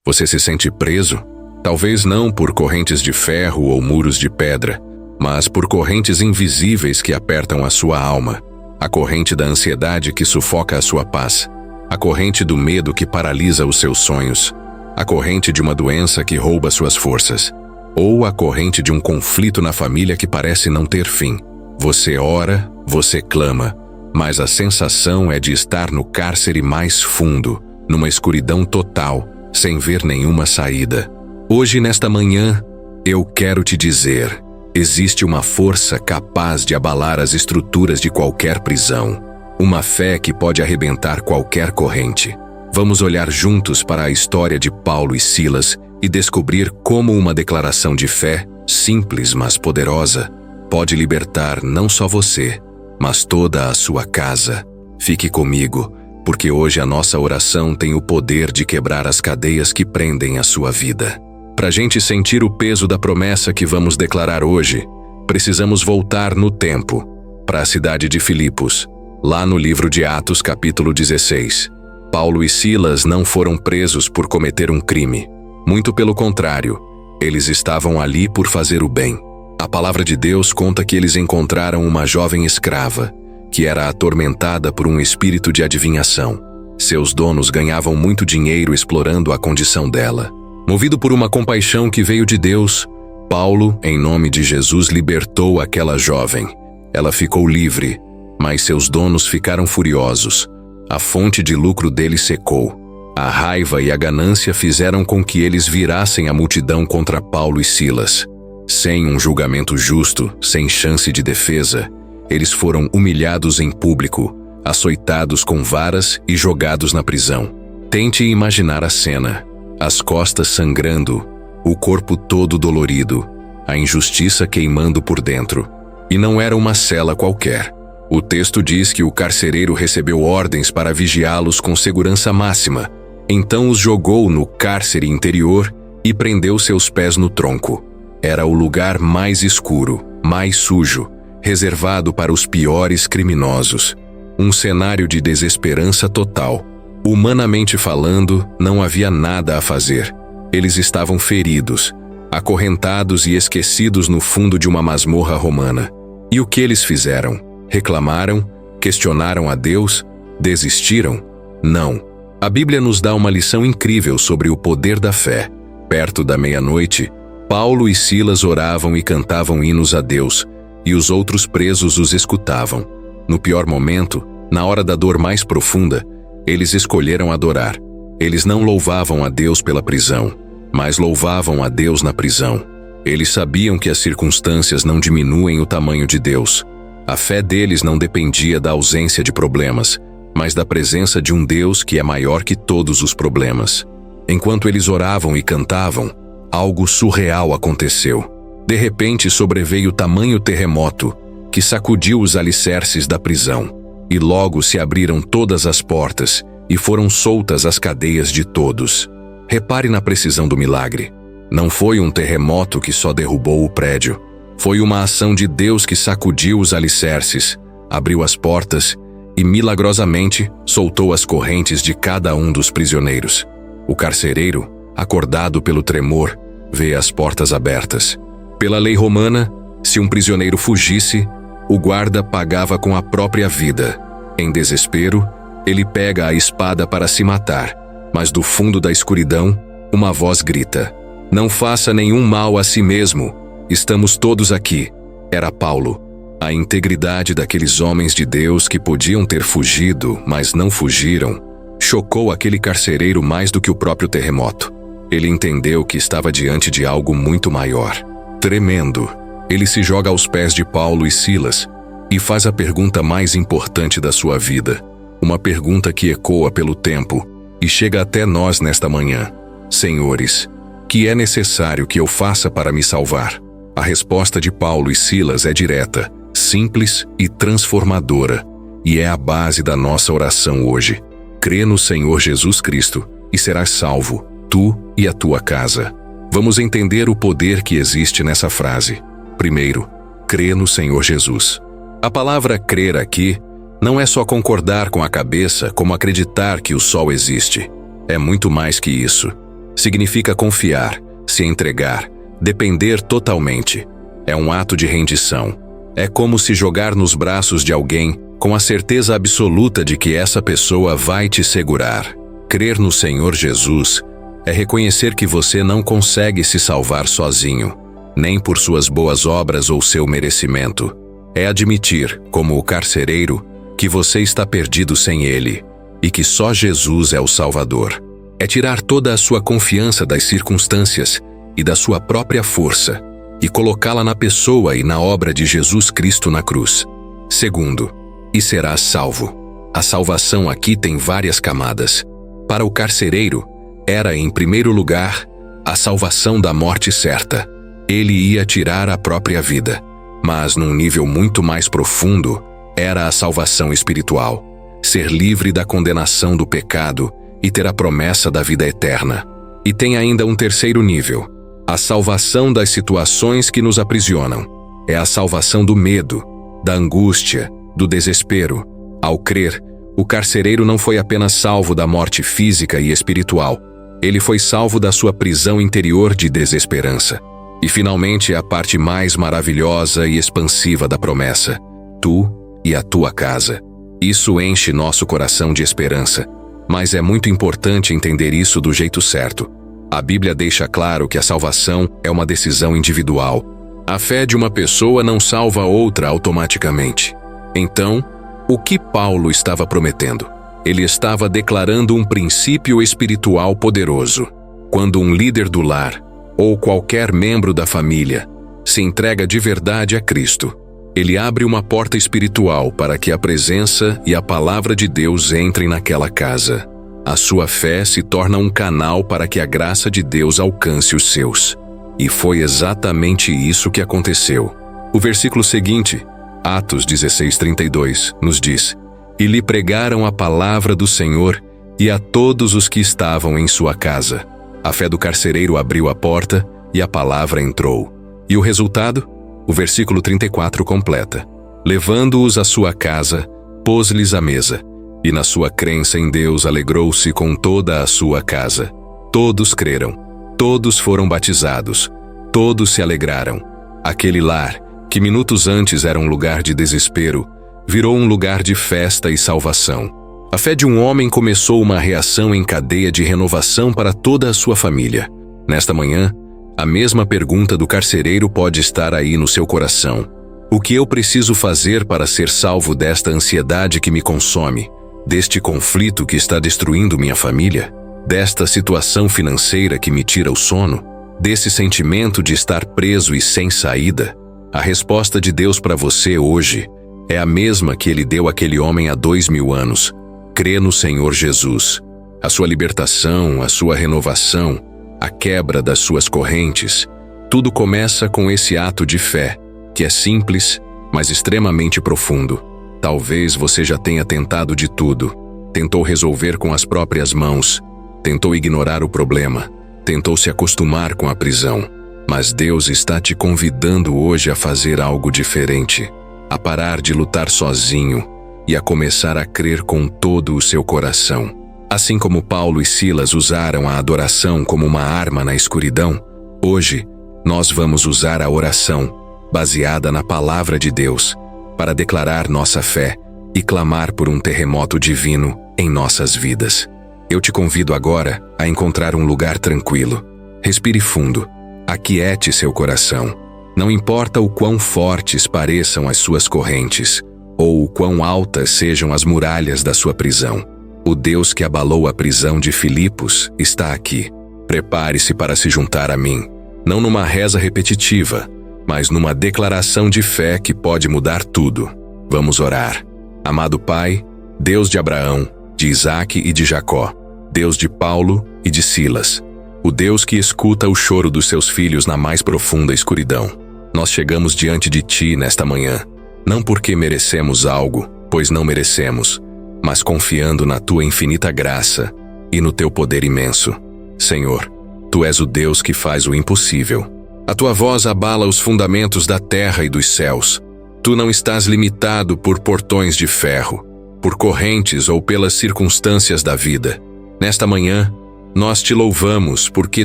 Você se sente preso? Talvez não por correntes de ferro ou muros de pedra, mas por correntes invisíveis que apertam a sua alma. A corrente da ansiedade que sufoca a sua paz. A corrente do medo que paralisa os seus sonhos. A corrente de uma doença que rouba suas forças. Ou a corrente de um conflito na família que parece não ter fim. Você ora, você clama, mas a sensação é de estar no cárcere mais fundo, numa escuridão total, sem ver nenhuma saída. Hoje, nesta manhã, eu quero te dizer: existe uma força capaz de abalar as estruturas de qualquer prisão. Uma fé que pode arrebentar qualquer corrente. Vamos olhar juntos para a história de Paulo e Silas e descobrir como uma declaração de fé, simples mas poderosa, pode libertar não só você, mas toda a sua casa. Fique comigo, porque hoje a nossa oração tem o poder de quebrar as cadeias que prendem a sua vida. Para a gente sentir o peso da promessa que vamos declarar hoje, precisamos voltar no tempo, para a cidade de Filipos, lá no livro de Atos capítulo 16. Paulo e Silas não foram presos por cometer um crime. Muito pelo contrário, eles estavam ali por fazer o bem. A palavra de Deus conta que eles encontraram uma jovem escrava, que era atormentada por um espírito de adivinhação. Seus donos ganhavam muito dinheiro explorando a condição dela. Movido por uma compaixão que veio de Deus, Paulo, em nome de Jesus, libertou aquela jovem. Ela ficou livre, mas seus donos ficaram furiosos. A fonte de lucro deles secou. A raiva e a ganância fizeram com que eles virassem a multidão contra Paulo e Silas. Sem um julgamento justo, sem chance de defesa, eles foram humilhados em público, açoitados com varas e jogados na prisão. Tente imaginar a cena. As costas sangrando, o corpo todo dolorido, a injustiça queimando por dentro. E não era uma cela qualquer. O texto diz que o carcereiro recebeu ordens para vigiá-los com segurança máxima. Então os jogou no cárcere interior e prendeu seus pés no tronco. Era o lugar mais escuro, mais sujo, reservado para os piores criminosos. Um cenário de desesperança total. Humanamente falando, não havia nada a fazer. Eles estavam feridos, acorrentados e esquecidos no fundo de uma masmorra romana. E o que eles fizeram? Reclamaram? Questionaram a Deus? Desistiram? Não. A Bíblia nos dá uma lição incrível sobre o poder da fé. Perto da meia-noite, Paulo e Silas oravam e cantavam hinos a Deus, e os outros presos os escutavam. No pior momento, na hora da dor mais profunda, eles escolheram adorar. Eles não louvavam a Deus pela prisão, mas louvavam a Deus na prisão. Eles sabiam que as circunstâncias não diminuem o tamanho de Deus. A fé deles não dependia da ausência de problemas, mas da presença de um Deus que é maior que todos os problemas. Enquanto eles oravam e cantavam, algo surreal aconteceu. De repente sobreveio tamanho terremoto que sacudiu os alicerces da prisão. E logo se abriram todas as portas e foram soltas as cadeias de todos. Repare na precisão do milagre. Não foi um terremoto que só derrubou o prédio. Foi uma ação de Deus que sacudiu os alicerces, abriu as portas e, milagrosamente, soltou as correntes de cada um dos prisioneiros. O carcereiro, acordado pelo tremor, vê as portas abertas. Pela lei romana, se um prisioneiro fugisse, o guarda pagava com a própria vida. Em desespero, ele pega a espada para se matar, mas do fundo da escuridão, uma voz grita: "Não faça nenhum mal a si mesmo. Estamos todos aqui." Era Paulo. A integridade daqueles homens de Deus que podiam ter fugido, mas não fugiram, chocou aquele carcereiro mais do que o próprio terremoto. Ele entendeu que estava diante de algo muito maior. Tremendo, ele se joga aos pés de Paulo e Silas e faz a pergunta mais importante da sua vida. Uma pergunta que ecoa pelo tempo e chega até nós nesta manhã. Senhores, que é necessário que eu faça para me salvar? A resposta de Paulo e Silas é direta, simples e transformadora, e é a base da nossa oração hoje. Crê no Senhor Jesus Cristo e serás salvo, tu e a tua casa. Vamos entender o poder que existe nessa frase. Primeiro, crê no Senhor Jesus. A palavra crer aqui não é só concordar com a cabeça como acreditar que o sol existe. É muito mais que isso. Significa confiar, se entregar, depender totalmente. É um ato de rendição. É como se jogar nos braços de alguém com a certeza absoluta de que essa pessoa vai te segurar. Crer no Senhor Jesus é reconhecer que você não consegue se salvar sozinho, nem por suas boas obras ou seu merecimento. É admitir, como o carcereiro, que você está perdido sem Ele e que só Jesus é o Salvador. É tirar toda a sua confiança das circunstâncias e da sua própria força e colocá-la na pessoa e na obra de Jesus Cristo na cruz. Segundo, e serás salvo. A salvação aqui tem várias camadas. Para o carcereiro, era, em primeiro lugar, a salvação da morte certa. Ele ia tirar a própria vida. Mas, num nível muito mais profundo, era a salvação espiritual. Ser livre da condenação do pecado e ter a promessa da vida eterna. E tem ainda um terceiro nível. A salvação das situações que nos aprisionam. É a salvação do medo, da angústia, do desespero. Ao crer, o carcereiro não foi apenas salvo da morte física e espiritual. Ele foi salvo da sua prisão interior de desesperança. E finalmente a parte mais maravilhosa e expansiva da promessa: tu e a tua casa. Isso enche nosso coração de esperança. Mas é muito importante entender isso do jeito certo. A Bíblia deixa claro que a salvação é uma decisão individual. A fé de uma pessoa não salva outra automaticamente. Então, o que Paulo estava prometendo? Ele estava declarando um princípio espiritual poderoso. Quando um líder do lar, ou qualquer membro da família, se entrega de verdade a Cristo, ele abre uma porta espiritual para que a presença e a palavra de Deus entrem naquela casa. A sua fé se torna um canal para que a graça de Deus alcance os seus. E foi exatamente isso que aconteceu. O versículo seguinte, Atos 16:32, nos diz: E lhe pregaram a palavra do Senhor e a todos os que estavam em sua casa. A fé do carcereiro abriu a porta e a palavra entrou. E o resultado? O versículo 34 completa: Levando-os à sua casa, pôs-lhes a mesa, e na sua crença em Deus alegrou-se com toda a sua casa. Todos creram, todos foram batizados, todos se alegraram. Aquele lar, que minutos antes era um lugar de desespero, virou um lugar de festa e salvação. A fé de um homem começou uma reação em cadeia de renovação para toda a sua família. Nesta manhã, a mesma pergunta do carcereiro pode estar aí no seu coração. O que eu preciso fazer para ser salvo desta ansiedade que me consome, deste conflito que está destruindo minha família, desta situação financeira que me tira o sono, desse sentimento de estar preso e sem saída? A resposta de Deus para você hoje é a mesma que Ele deu àquele homem há 2000 anos. Crê no Senhor Jesus. A sua libertação, a sua renovação, a quebra das suas correntes, tudo começa com esse ato de fé, que é simples, mas extremamente profundo. Talvez você já tenha tentado de tudo. Tentou resolver com as próprias mãos, tentou ignorar o problema, tentou se acostumar com a prisão. Mas Deus está te convidando hoje a fazer algo diferente, a parar de lutar sozinho e a começar a crer com todo o seu coração. Assim como Paulo e Silas usaram a adoração como uma arma na escuridão, hoje nós vamos usar a oração, baseada na palavra de Deus, para declarar nossa fé e clamar por um terremoto divino em nossas vidas. Eu te convido agora a encontrar um lugar tranquilo. Respire fundo. Aquiete seu coração. Não importa o quão fortes pareçam as suas correntes, ou o quão altas sejam as muralhas da sua prisão. O Deus que abalou a prisão de Filipos está aqui. Prepare-se para se juntar a mim, não numa reza repetitiva, mas numa declaração de fé que pode mudar tudo. Vamos orar. Amado Pai, Deus de Abraão, de Isaque e de Jacó, Deus de Paulo e de Silas, o Deus que escuta o choro dos seus filhos na mais profunda escuridão. Nós chegamos diante de Ti nesta manhã, não porque merecemos algo, pois não merecemos, mas confiando na Tua infinita graça e no Teu poder imenso. Senhor, Tu és o Deus que faz o impossível. A Tua voz abala os fundamentos da terra e dos céus. Tu não estás limitado por portões de ferro, por correntes ou pelas circunstâncias da vida. Nesta manhã, Nós te louvamos porque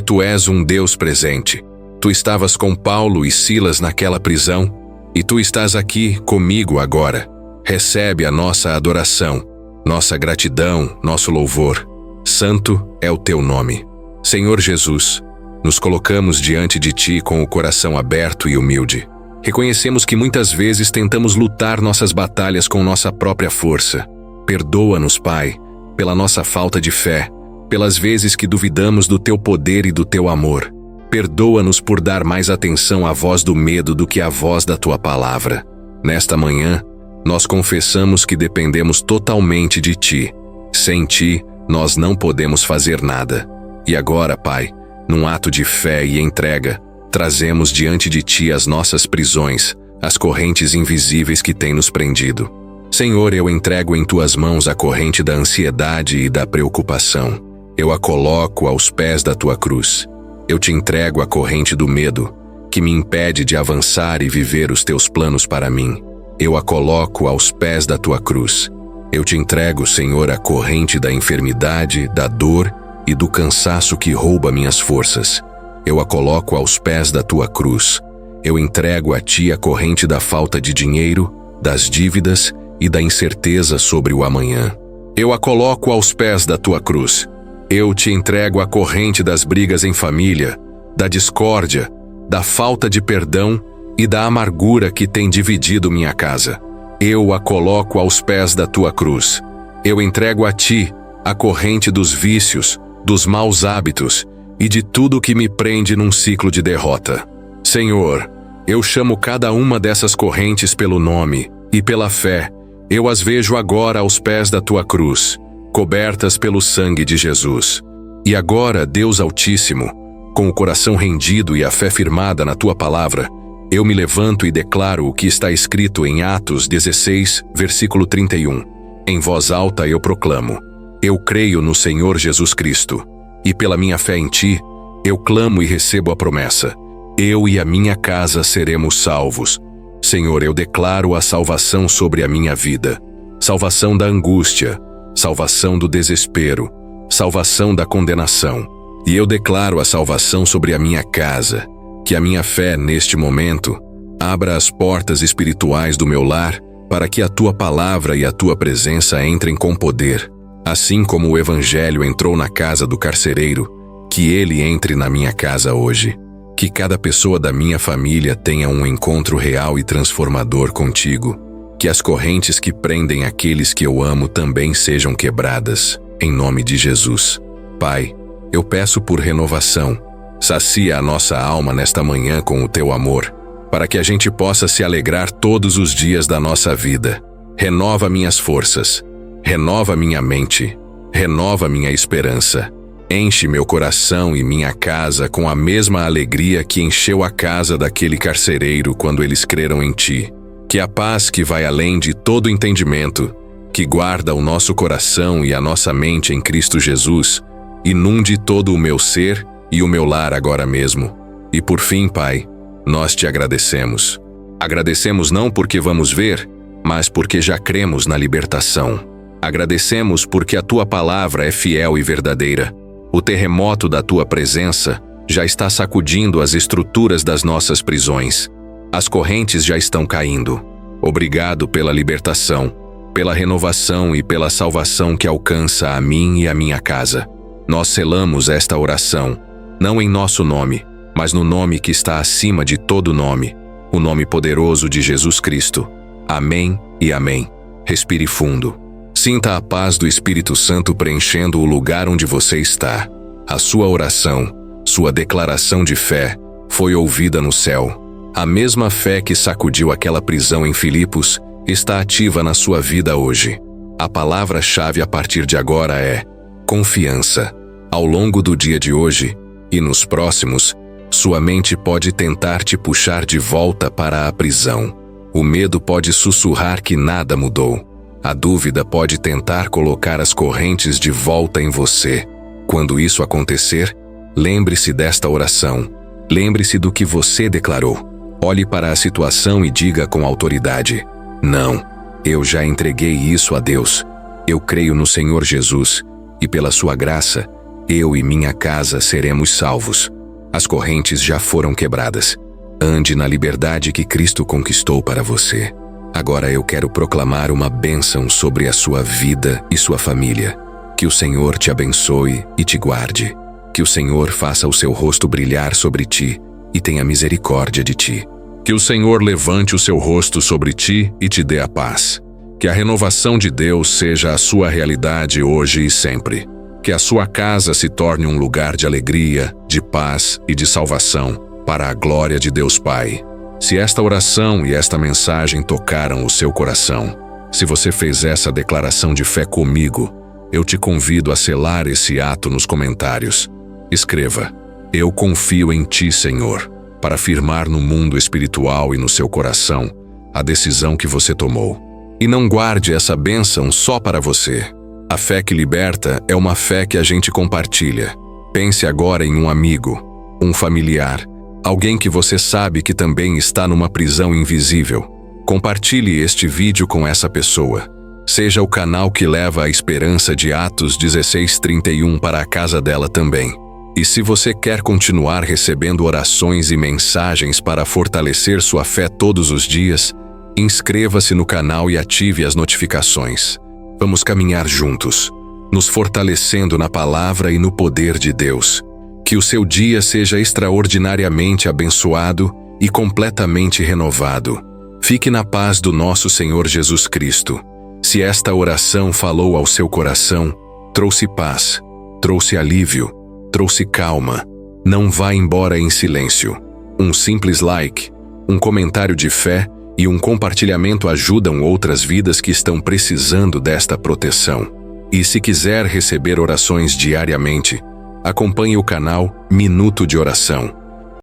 tu és um Deus presente. Tu estavas com Paulo e Silas naquela prisão, e tu estás aqui comigo agora. Recebe a nossa adoração, nossa gratidão, nosso louvor. Santo é o teu nome. Senhor Jesus, nos colocamos diante de ti com o coração aberto e humilde. Reconhecemos que muitas vezes tentamos lutar nossas batalhas com nossa própria força. Perdoa-nos, Pai, pela nossa falta de fé, pelas vezes que duvidamos do teu poder e do teu amor. Perdoa-nos por dar mais atenção à voz do medo do que à voz da tua palavra. Nesta manhã, nós confessamos que dependemos totalmente de ti. Sem ti, nós não podemos fazer nada. E agora, Pai, num ato de fé e entrega, trazemos diante de ti as nossas prisões, as correntes invisíveis que têm nos prendido. Senhor, eu entrego em tuas mãos a corrente da ansiedade e da preocupação. Eu a coloco aos pés da tua cruz. Eu te entrego a corrente do medo, que me impede de avançar e viver os teus planos para mim. Eu a coloco aos pés da tua cruz. Eu te entrego, Senhor, a corrente da enfermidade, da dor e do cansaço que rouba minhas forças. Eu a coloco aos pés da tua cruz. Eu entrego a ti a corrente da falta de dinheiro, das dívidas e da incerteza sobre o amanhã. Eu a coloco aos pés da tua cruz. Eu te entrego a corrente das brigas em família, da discórdia, da falta de perdão e da amargura que tem dividido minha casa. Eu a coloco aos pés da tua cruz. Eu entrego a ti a corrente dos vícios, dos maus hábitos e de tudo que me prende num ciclo de derrota. Senhor, eu chamo cada uma dessas correntes pelo nome e pela fé. Eu as vejo agora aos pés da tua cruz, cobertas pelo sangue de Jesus. E agora, Deus Altíssimo, com o coração rendido e a fé firmada na tua palavra, eu me levanto e declaro o que está escrito em Atos 16, versículo 31. Em voz alta eu proclamo: eu creio no Senhor Jesus Cristo, e pela minha fé em ti, eu clamo e recebo a promessa: eu e a minha casa seremos salvos. Senhor, eu declaro a salvação sobre a minha vida, salvação da angústia, salvação do desespero, salvação da condenação. E eu declaro a salvação sobre a minha casa, que a minha fé, neste momento, abra as portas espirituais do meu lar para que a tua palavra e a tua presença entrem com poder. Assim como o Evangelho entrou na casa do carcereiro, que ele entre na minha casa hoje. Que cada pessoa da minha família tenha um encontro real e transformador contigo. Que as correntes que prendem aqueles que eu amo também sejam quebradas, em nome de Jesus. Pai, eu peço por renovação. Sacia a nossa alma nesta manhã com o teu amor, para que a gente possa se alegrar todos os dias da nossa vida. Renova minhas forças, renova minha mente, renova minha esperança. Enche meu coração e minha casa com a mesma alegria que encheu a casa daquele carcereiro quando eles creram em ti. Que a paz que vai além de todo entendimento, que guarda o nosso coração e a nossa mente em Cristo Jesus, inunde todo o meu ser e o meu lar agora mesmo. E por fim, Pai, nós te agradecemos. Agradecemos não porque vamos ver, mas porque já cremos na libertação. Agradecemos porque a tua palavra é fiel e verdadeira. O terremoto da tua presença já está sacudindo as estruturas das nossas prisões. As correntes já estão caindo. Obrigado pela libertação, pela renovação e pela salvação que alcança a mim e a minha casa. Nós selamos esta oração, não em nosso nome, mas no nome que está acima de todo nome, o nome poderoso de Jesus Cristo. Amém e amém. Respire fundo. Sinta a paz do Espírito Santo preenchendo o lugar onde você está. A sua oração, sua declaração de fé, foi ouvida no céu. A mesma fé que sacudiu aquela prisão em Filipos está ativa na sua vida hoje. A palavra-chave a partir de agora é confiança. Ao longo do dia de hoje e nos próximos, sua mente pode tentar te puxar de volta para a prisão. O medo pode sussurrar que nada mudou. A dúvida pode tentar colocar as correntes de volta em você. Quando isso acontecer, lembre-se desta oração. Lembre-se do que você declarou. Olhe para a situação e diga com autoridade: não, eu já entreguei isso a Deus. Eu creio no Senhor Jesus, e pela sua graça, Eu e minha casa seremos salvos. As correntes já foram quebradas. Ande na liberdade que Cristo conquistou para você. Agora eu quero proclamar uma bênção sobre a sua vida e sua família. Que o Senhor te abençoe e te guarde. Que o Senhor faça o seu rosto brilhar sobre ti e tenha misericórdia de ti. Que o Senhor levante o seu rosto sobre ti e te dê a paz. Que a renovação de Deus seja a sua realidade hoje e sempre. Que a sua casa se torne um lugar de alegria, de paz e de salvação, para a glória de Deus Pai. Se esta oração e esta mensagem tocaram o seu coração, se você fez essa declaração de fé comigo, eu te convido a selar esse ato nos comentários. Escreva: Eu confio em ti, Senhor, para afirmar no mundo espiritual e no seu coração a decisão que você tomou. E não guarde essa bênção só para você. A fé que liberta é uma fé que a gente compartilha. Pense agora em um amigo, um familiar, alguém que você sabe que também está numa prisão invisível. Compartilhe este vídeo com essa pessoa. Seja o canal que leva a esperança de Atos 16:31 para a casa dela também. E se você quer continuar recebendo orações e mensagens para fortalecer sua fé todos os dias, inscreva-se no canal e ative as notificações. Vamos caminhar juntos, nos fortalecendo na palavra e no poder de Deus. Que o seu dia seja extraordinariamente abençoado e completamente renovado. Fique na paz do nosso Senhor Jesus Cristo. Se esta oração falou ao seu coração, trouxe paz, trouxe alívio, trouxe calma, não vá embora em silêncio. Um simples like, um comentário de fé e um compartilhamento ajudam outras vidas que estão precisando desta proteção. E se quiser receber orações diariamente, acompanhe o canal Minuto de Oração.